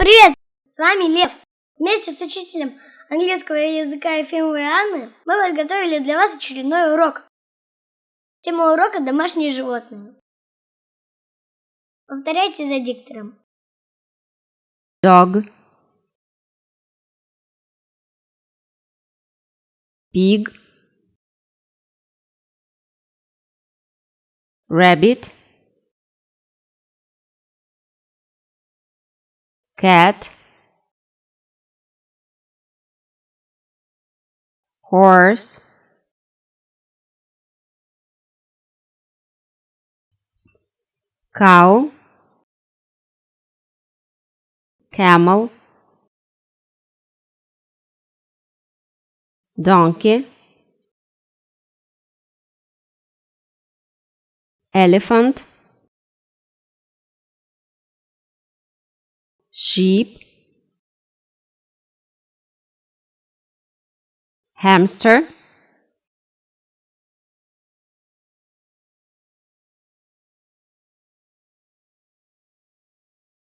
привет! С вами Лев. Вместе с учителем английского языка Ефимовой Анны мы подготовили для вас очередной урок. Тема урока – домашние животные. Повторяйте за диктором. Dog, pig, rabbit, cat, horse, cow, camel, donkey, elephant, sheep, hamster,